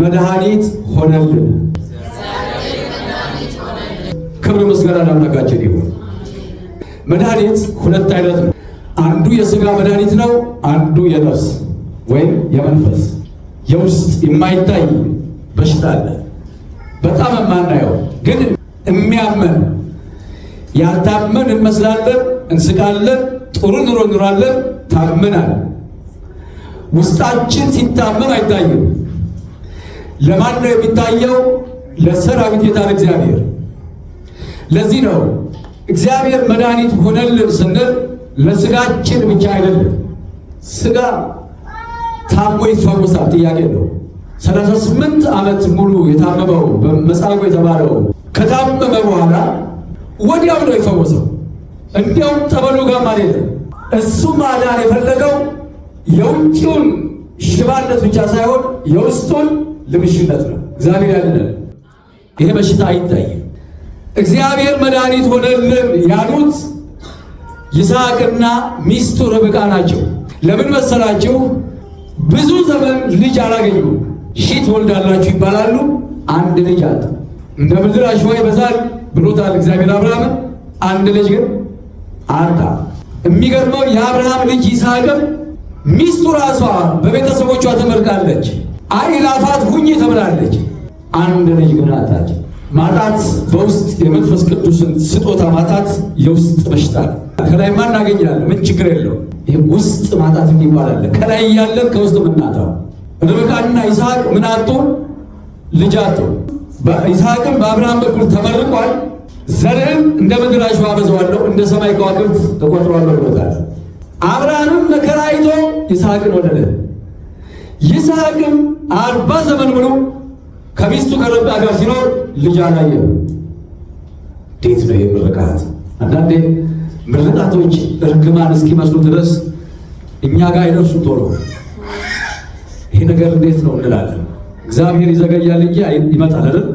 መድኃኒት ሆነልን። ክብር ምስጋና ለአምላካችን ይሁን። መድኃኒት ሁለት አይነት ነው። አንዱ የሥጋ መድኃኒት ነው፣ አንዱ የነፍስ ወይም የመንፈስ የውስጥ የማይታይ በሽታ አለ። በጣም የማናየው ግን የሚያመን ያልታመን እንመስላለን፣ እንስቃለን፣ ጥሩ ኑሮ እንኖራለን፣ ታመናል። ውስጣችን ሲታመም አይታይም። ለማን ነው የሚታየው? ለሰራዊት ጌታ ለእግዚአብሔር። ለዚህ ነው እግዚአብሔር መድኃኒት ሆነልን ስንል ለስጋችን ብቻ አይደለም። ስጋ ታሞ ይፈወሳል፣ ጥያቄ ነው። 38 ዓመት ሙሉ የታመመው በመጻጉዕ የተባለው ከታመመ በኋላ ወዲያው ነው የፈወሰው። እንዲያውም ጠበሉ ጋር ማለት ነው። እሱ ማዳን የፈለገው የውጭውን ሽባነት ብቻ ሳይሆን የውስጡን ልምሽነት ነው። እግዚአብሔር ያድነን። ይሄ በሽታ አይታይም። እግዚአብሔር መድኃኒት ሆነልን ያሉት ይስሐቅና ሚስቱ ርብቃ ናቸው። ለምን መሰላችሁ? ብዙ ዘመን ልጅ አላገኙ። ሺህ ትወልዳላችሁ ይባላሉ፣ አንድ ልጅ አጡ። እንደ ምድር አሸዋ ይበዛል ብሎታል እግዚአብሔር አብርሃምን፣ አንድ ልጅ ግን አጣ። የሚገርመው የአብርሃም ልጅ ይስሐቅም ሚስቱ ራሷ በቤተሰቦቿ ተመርቃለች፣ አእላፋት ሁኚ ተብላለች። አንድ ልጅ ግን አጣች። ማጣት በውስጥ የመንፈስ ቅዱስን ስጦታ ማጣት የውስጥ በሽታ ነው። ከላይማ እናገኛለን፣ ምን ችግር የለው። ይህ ውስጥ ማጣት ይባላል። ከላይ እያለን ከውስጥ ምናጣው። ርብቃና ይስሐቅ ምን አጡ? ልጅ አጡ። ይስሐቅም በአብርሃም በኩል ተመርቋል። ዘርህም እንደ ምድር አሸዋ አበዛዋለሁ፣ እንደ ሰማይ ከዋክብት ተቆጥረዋለሁ ብሎታል። አብርሃምም መከራ አይቶ ይስሐቅን ወለደ። ይስሐቅም 40 ዘመን ሙሉ ከሚስቱ ከርብቃ ጋር ሲኖር ልጅ አላየም። እንዴት ነው የምርቃት? አንዳንዴ ምርቃቶች እርግማን እስኪመስሉ ድረስ እኛ ጋር አይደርሱም ቶሎ። ይሄ ነገር እንዴት ነው እንላለን። እግዚአብሔር ይዘገያል እንጂ ይመጣል አይደል?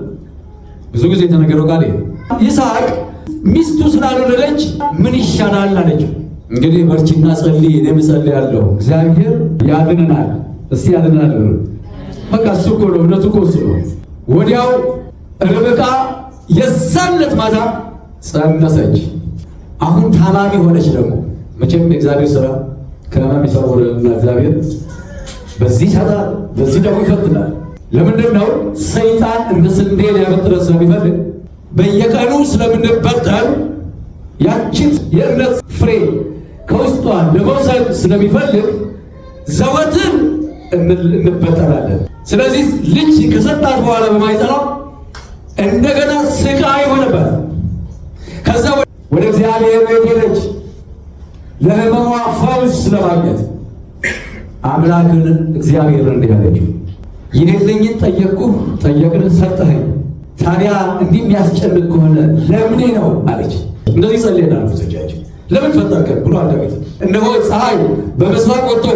ብዙ ጊዜ የተነገረው ቃል ይሄ። ይስሐቅ ሚስቱ ስላልወለደች ምን ይሻላል አለችው። እንግዲህ በርቺና ጸልይ፣ እኔም እጸልያለሁ፣ እግዚአብሔር ያድነናል። እስቲ ያድነናል። በቃ እሱ እኮ ነው፣ እውነቱ እኮ እሱ ነው። ወዲያው ርብቃ የዛለት ማታ ጸነሰች። አሁን ታማሚ ሆነች። ደግሞ መቼም የእግዚአብሔር ስራ ከሕመም ይሰውረንና እግዚአብሔር በዚህ ይሰጣል፣ በዚህ ደግሞ ይፈትናል። ለምንድን ነው? ሰይጣን እንደ ስንዴ ሊያበጥረን ስለሚፈልግ በየቀኑ ስለምንበጠር ያችን የእምነት ፍሬ ከውስጧ ለመውሰድ ስለሚፈልግ ዘወትር እንበጠራለን። ስለዚህ ልጅ ከሰጣት በኋላ በማይጠራው እንደገና ስቃይ ሆነባት። ከዛ ወደ እግዚአብሔር ቤት ሄደች ለሕመሟ ፈውስ ለማግኘት። አምላክን እግዚአብሔርን እንዲህ አለችው፣ የሌለኝን ጠየቅኩህ፣ ጠየቅን፣ ሰጠኸኝ። ታዲያ እንዲህ የሚያስጨንቅ ከሆነ ለምኔ ነው አለች። እንደዚህ ጸልየናል ብዙዎቻችን። ለምን ፈጠርከን ብሎ ዳዊት። እነሆ ፀሐይ በምስራቅ ወጥቶ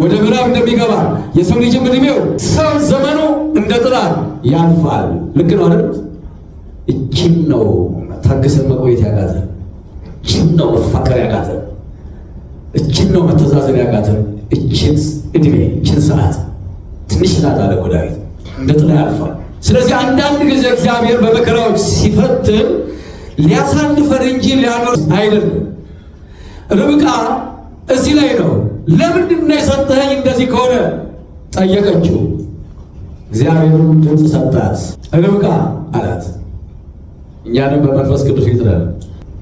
ወደ ምዕራብ እንደሚገባ የሰው ልጅም ዕድሜው ሰው ዘመኑ እንደ ጥላ ያልፋል። ልክ ነው አይደል? እቺን ነው ታግሰን መቆየት ያቃተን። እቺን ነው መፋቀር ያቃተን። እቺን ነው መተዛዘን ያቃተን። እቺን ዕድሜ፣ እቺን ሰዓት ትንሽ ናት አለ እኮ ዳዊት። እንደ ጥላ ያልፋል። ስለዚህ አንዳንድ ጊዜ እግዚአብሔር በመከራዎች ሲፈትን ሊያሳልፈን እንጂ ሊያኖር አይደለም። ርብቃ እዚህ ላይ ነው። ለምንድን ነው የሰጠኸኝ እንደዚህ ከሆነ ጠየቀችው። እግዚአብሔርም ድምፅ ሰጣት። ርብቃ አላት። እኛንም በመንፈስ ቅዱስ ይጥራል።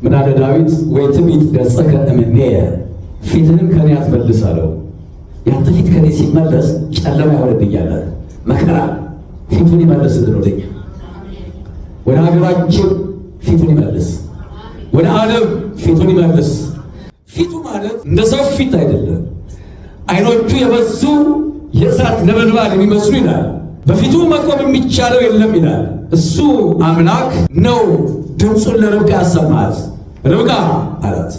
ምን አለ ዳዊት? ወይ ትዕቢት ገጸከ እምኔየ፣ ፊትህን ከኔ አትመልስ አለው። ያንተ ፊት ከኔ ሲመለስ ጨለማ ይሆንብኛል። መከራ ፊቱን ይመልስልን ወደኛ፣ ወደ ሀገራችን ፊቱን ይመልስ፣ ወደ ዓለም ፊቱን ይመልስ። ፊቱ ማለት እንደ ሰው ፊት አይደለም። አይኖቹ የበዙ የእሳት ነበልባል የሚመስሉ ይላል። በፊቱ መቆም የሚቻለው የለም ይላል። እሱ አምላክ ነው። ድምፁን ለርብቃ ያሰማት። ርብቃ አላት፣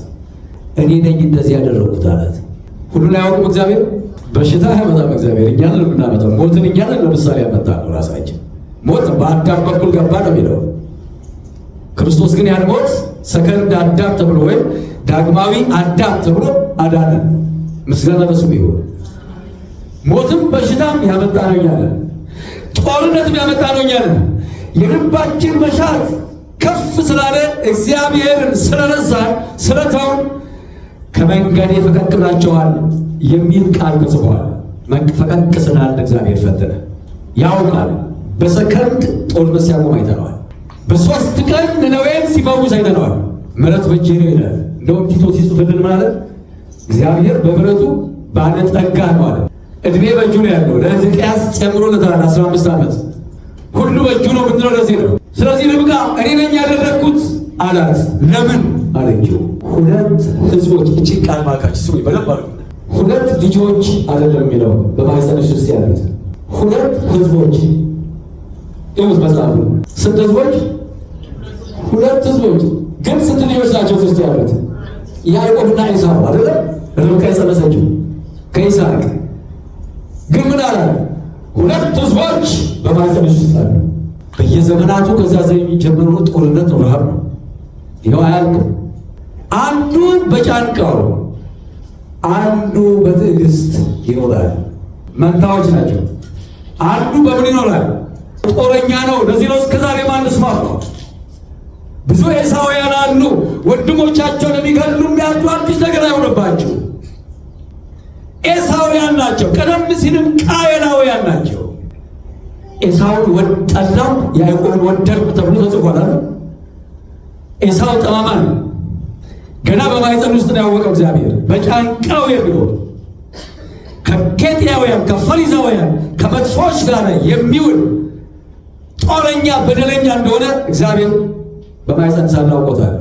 እኔ ነኝ እንደዚህ ያደረጉት አላት። ሁሉን አያውቅም እግዚአብሔር። በሽታ ያመጣም እግዚአብሔር፣ እኛን ነው የምናመጣው። ሞትን እኛን ለምሳሌ ያመጣ ነው ራሳችን። ሞት በአዳም በኩል ገባ ነው የሚለው። ክርስቶስ ግን ያን ሞት ሰከንድ አዳም ተብሎ ወይም ዳግማዊ አዳም ተብሎ አዳነ። ምስጋና ለስሙ ይሁን። ሞትም በሽታም ያመጣ ነው እኛለን። ጦርነትም ያመጣ ነው እኛለን። የልባችን መሻት ከፍ ስላለ እግዚአብሔርን ስለረሳን ስለተውን ከመንገዴ ፈቀቅ ብላችኋል የሚል ቃል ተጽፏል። ፈቀቅ ስላለ እግዚአብሔር ፈተነ። ያውቃል። በሰከንድ ጦርነት ሲያቆም አይተነዋል። በ3 ቀን ነነዌን ሲፈውስ አይተነዋል። ምሕረት በእጄ ነው ይላል። እንደውም ቲቶ ሲጽፍልን ማለት እግዚአብሔር በምሕረቱ ባለጠጋ ነው አለ። እድሜ በእጁ ነው ያለው። ለሕዝቅያስ ጨምሮለታል 15 ዓመት። ሁሉ በእጁ ነው ምንድነው? ለዚህ ነው። ስለዚህ ርብቃ እኔ ነኝ ያደረግኩት አላት። ለምን አለችው? 2 ሕዝቦች እቺ ቃል ማካች ስሙ በደንብ አለ። 2 ልጆች አይደለም የሚለው በማህፀንሽ ውስጥ ያሉት 2 ሕዝቦች ይሁት መጽሐፉ። ስንት ሕዝቦች? 2 ሕዝቦች። ግን ስንት ልጆች ናቸው ውስጥ ያሉት? ያዕቆብና ኢሳው አይደለም? ርብቃ የጸነሰችው ከይስሐቅ። ግን ምን አለ? 2 ሕዝቦች በማህፀንሽ ውስጥ አሉ። በየዘመናቱ ከዛ ዘመን ጀምሮ ጦርነት ነው፣ ረሃብ ይኸው አያልቅም። አንዱ በጫንቃው አንዱ በትዕግስት ይኖራል። መንታዎች ናቸው። አንዱ በምን ይኖራል? ጦረኛ ነው። ለዚህ ነው እስከዛሬ ማንስማማው። ብዙ ኤሳውያን አሉ፣ ወንድሞቻቸውን የሚገሉ የሚያዱ አዲስ ነገር አይሆንባቸው። ኤሳውያን ናቸው። ቀደም ሲልም ቃየናውያን ናቸው። ኤሳውን ጠላው፣ ያዕቆብን ወደድኩ ተብሎ ተጽፏል። ኤሳው ጠማማ ነው። ገና በማኅፀን ውስጥ ነው ያወቀው እግዚአብሔር። በጫንቃው የሚኖር ከኬጢያውያን ከፈሪዛውያን ከመጥፎች ጋር የሚውል ጦረኛ በደለኛ እንደሆነ እግዚአብሔር በማኅፀን ሳለ አውቆታል።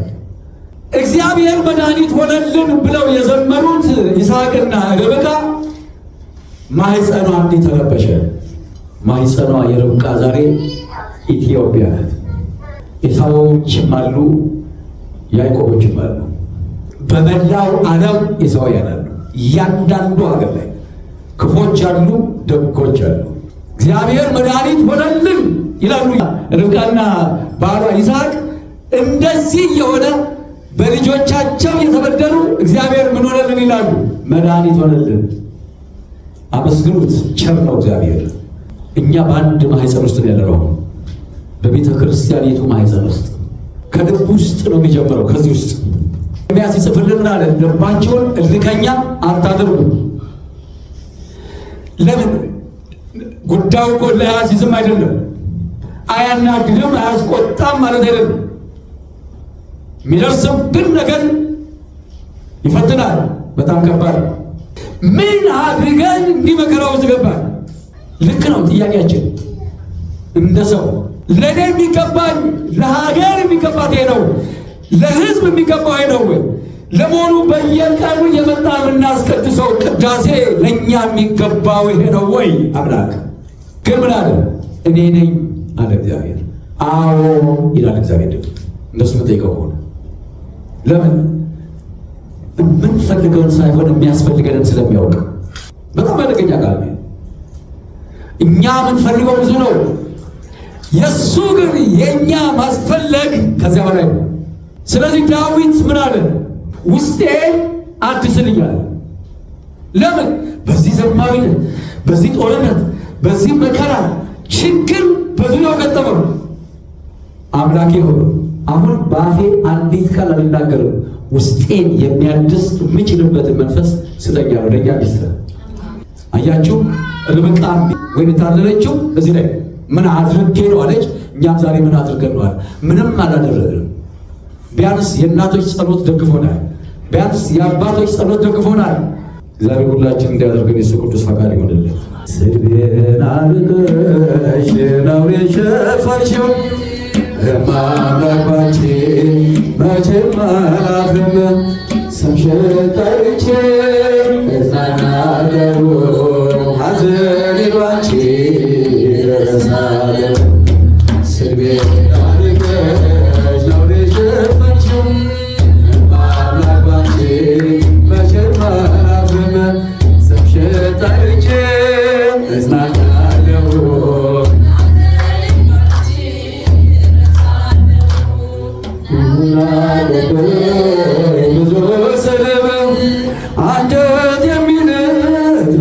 እግዚአብሔር መድኃኒት ሆነልን ብለው የዘመሩት ይስሐቅና ርብቃ ማኅፀኗ እንዲህ ተረበሸ። ማኅፀኗ የርብቃ ዛሬ ኢትዮጵያ ናት። ኤሳዎችም አሉ፣ ያዕቆቦችም አሉ። በመላው ዓለም ኤሳውያን አሉ። እያንዳንዱ ሀገር ላይ ክፎች አሉ፣ ደጎች አሉ። እግዚአብሔር መድኃኒት ሆነልን ይላሉ። ርብቃና ባሏ ይስሐቅ እንደዚህ የሆነ በልጆቻቸው የተበደሉ እግዚአብሔር ምን ሆነልን ይላሉ? መድኃኒት ሆነልን። አመስግኑት፣ ቸር ነው እግዚአብሔር። እኛ በአንድ ማኅፀን ውስጥ ያለነው፣ በቤተ ክርስቲያኒቱ ማኅፀን ውስጥ ከልብ ውስጥ ነው የሚጀምረው። ከዚህ ውስጥ ሚያስ ይጽፍልን አለ፣ ልባቸውን እልከኛ አታድርጉ። ለምን? ጉዳዩ እኮ ለአያሲዝም አይደለም፣ አያናግድም፣ አያስቆጣም ማለት አይደለም። የሚደርስብን ነገር ይፈትናል። በጣም ከባድ። ምን አድርገን እንዲህ መከራ ውስጥ ገባን? ልክ ነው ጥያቄያችን። እንደ ሰው ለእኔ የሚገባኝ ለሀገር የሚገባት ይሄ ነው፣ ለሕዝብ የሚገባው ይሄ ነው ወይ? ለመሆኑ በየቀኑ የመጣ የምናስቀድሰው ቅዳሴ ለእኛ የሚገባው ይሄ ነው ወይ? አምላክ ግን ምን አለ? እኔ ነኝ አለ እግዚአብሔር። አዎ ይላል እግዚአብሔር። ደግሞ እንደሱ መጠይቀው ከሆነ ለምን? የምንፈልገውን ሳይሆን የሚያስፈልገንን ስለሚያውቅ። በጣም አደገኛ ቃል ነው። እኛ የምንፈልገው ብዙ ነው፣ የእሱ ግን የእኛ ማስፈለግ ከዚያ በላይ ነው። ስለዚህ ዳዊት ምን አለ? ውስጤን አድስልኛል። ለምን? በዚህ ዘማዊነት፣ በዚህ ጦርነት፣ በዚህ መከራ ችግር በዙሪያው ገጠመው። አምላኬ ሆይ አሁን በአፌ አንዲት ቃል አልናገርም፣ ውስጤን የሚያድስ የምችልበትን መንፈስ ስጠኛ ነው። ለእኛ ሚስጥር አያችሁ። ርብቃ ወይ ታለለችው እዚህ ላይ ምን አድርጌ ነው አለች። እኛም ዛሬ ምን አድርገን ነው አለ? ምንም አላደረግንም። ቢያንስ የእናቶች ጸሎት ደግፎናል። ቢያንስ የአባቶች ጸሎት ደግፎናል። እግዚአብሔር ሁላችን እንዲያደርገን የሱ ቅዱስ ፈቃድ ይሆንልን። ስድቤን አርቀሽ ነው የሸፈንሽው ማምላክ መቼም አላፍርም። ስምሽን ጠርቼ እጽናናለሁ፣ ሐዘኔን ባንቺ እረሳለሁ። ስድቤን አርቀሽ ነው የሸፈንሽው ማምላክ መቼም አላፍርም። ስምሽን ጠርቼ እጽናናለሁ። ብዙ ስድብ አንጀት የሚልጥ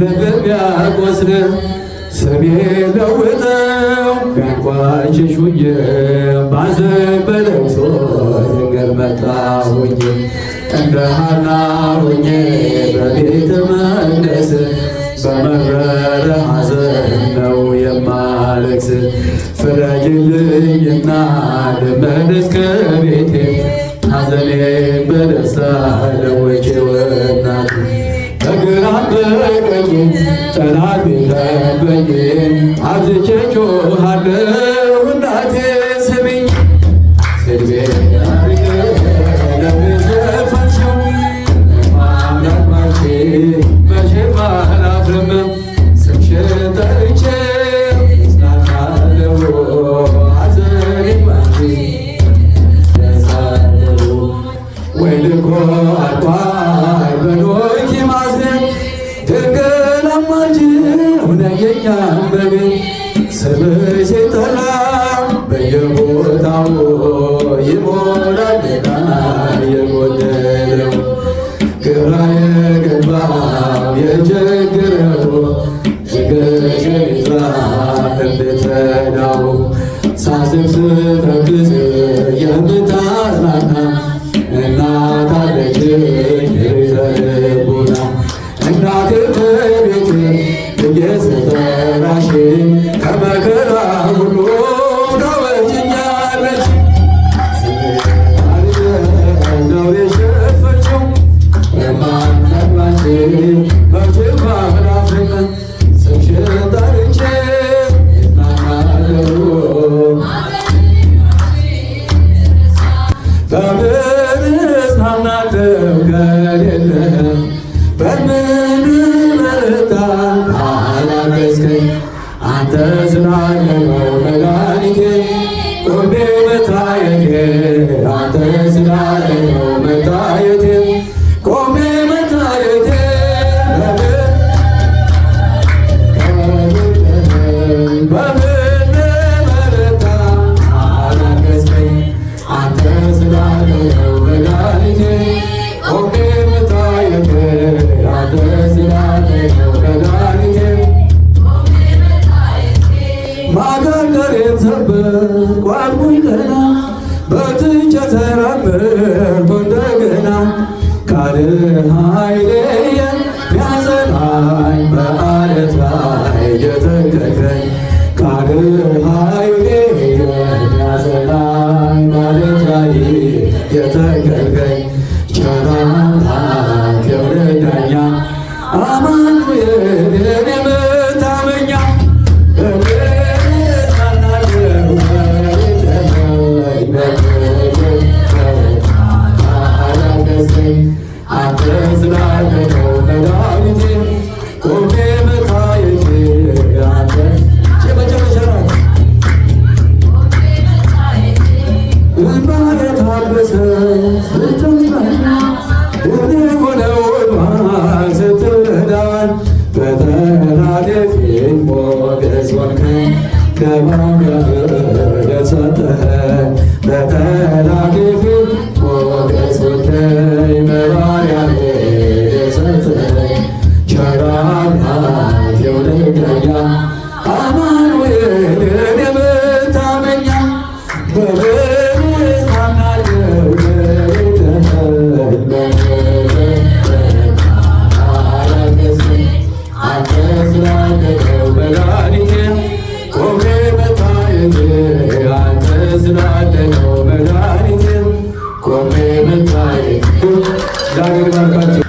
ልብ የሚያቆስል ስሜ ለውጠው ያንኳሽሽ ሁኜ ባዘን በለቅሶ ድንገት መጣሁኝ። እንደ ሐና ሁኜ በቤተ መቅደስ በመረረ ሐዘን ነው የማለቅስ። ፍረጅልኝና ልመለስ ከቤቴ ሐዘኔን በደስታ ለውጬው እናቴ። በግራም በቀኝ ጠላት ቢከበኝ አብዝቼ ጮኻለሁ እናቴ ስሚኝ። ስድቤን ለምን ሸፈንሽው ማምላክ ባንቺ መቼም አላፍርም። ስምሽን ጠርቼ እጽናናለሁ፣ ሐዘኔን ባንቺ እረሳለሁ። ወይ ልኮ አልቋል በኖኪ ማዘን ድንግል አማልጅ ሁነኛ እመቤት ስምሽ ሲጠራ ይሞላልና የጎደለው ግራ የገባው የቸገረው ሽገሸሪታ እንድትረዳው ሳስብ ስተክዝ የምታጽናና እናት አለችኝ ልቡና እናቴ በቤቴ እየስጠራሽ ከመከራ ሁሉ ታወጭኛለች። ነው የሸፈችው የማነባች መቼም አፍራፍና ስምሽን ጠርቼ ይጽናናለሁ። በምን እጽናናለሁ ከሌለ በምን መረታ አላገዝከኝ አንተ ስላለ ነው መድኃኒቴ ቆሜ መታየቴ አንተ ስላለ ነው መታየቴ ቆሜ መታየቴ በምን መረታ አላገዝከኝ አንተ ስላለ ነው መድኃኒቴ ቆሜ መታየቴ አንተ ስላለ ነው መድኃኒቴ ማገርገሬን ሰበርኩ አልኩኝ ገና በትቼ ተራመድኩ እንደገና ቃልህ ኃይሌን ያጸናኝ በዓለት ላይ የተከልከኝ ቃልህ ኃይሌን ያጸናኝ በዓለት ላይ የተከልከኝ ቸር አምላክ የእውነት ዳኛ አማኑኤል የኔ መታመኛ አንተ ስላለ ነው መድኃኒቴ ቆሜ መታየቴ አንተ የመጨረሻ እንባ የታበሰ ስትረዳኝ ውብ የሆነው እንባን ስትረዳኝ በጠላቴ ፊት ሞገስ ሆንከኝ ለባሪያህ የሰጠኸኝ በጠላቴ ፊት ሞገስ ሆንከኝ ለባሪያህ የሰጠኸኝ ቸር አምላክ የእውነት ዳኛ አማኑኤል የኔ መታመኛ በምን እጽናናለሁ አላገዝከኝ አንተ ስላለ ነው መድኃኒቴ ቆሜ መታየቴ አንተ ስላለ ነው መድኃኒቴ ቆሜ መታየቴ ዛሬ ባርካቸው።